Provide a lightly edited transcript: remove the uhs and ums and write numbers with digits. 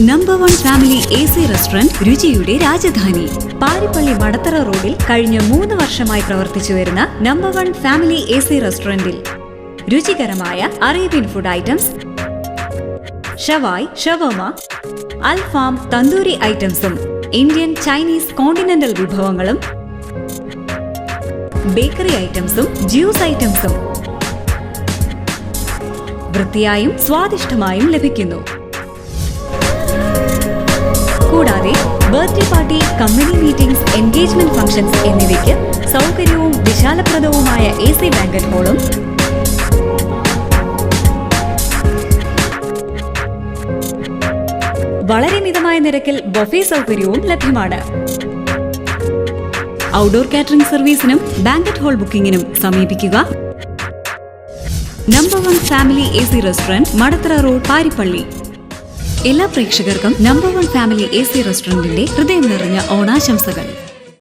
Number 1 family AC restaurant രുചിയുടെ രാജധാനി. പാരിപ്പള്ളി മടത്തറ റോഡിൽ കഴിഞ്ഞ 3 വർഷമായി പ്രവർത്തിച്ചു വരുന്ന നമ്പർ 1 ഫാമിലി AC റെസ്റ്റോറന്റിൽ രുചികരമായ അറേബ്യൻ ഫുഡ് ഐറ്റംസ്, ഷവായ്, ഷവർമ, അൽഫാം, തന്തൂരി ഐറ്റംസും ഇന്ത്യൻ, ചൈനീസ്, കോണ്ടിനെന്റൽ വിഭവങ്ങളും, ബേക്കറി ഐറ്റംസും ജ്യൂസ് ഐറ്റംസും വൃത്തിയായും സ്വാദിഷ്ടമായും ലഭിക്കുന്നു. കൂടാതെ birthday party, company meetings, engagement functions എന്നിവയ്ക്ക് സൗകര്യവും വിശാലപ്രദവുമായ AC ബാങ്കറ്റ് ഹാളും വളരെ മിതമായ നിരക്കിൽ ബൊഫേ സൗകര്യവും ലഭ്യമാണ്. ഔട്ട്ഡോർ കാറ്ററിംഗ് സർവീസിനും ബാങ്കറ്റ് ഹാൾ ബുക്കിംഗിനും സമീപിക്കുക. Number 1 family AC restaurant, Madathara road, Parippally. എല്ലാ പ്രേക്ഷകർക്കും നമ്പർ 1 ഫാമിലി AC റെസ്റ്റോറന്റിന്റെ ഹൃദയം നിറഞ്ഞ ഓണാശംസകൾ.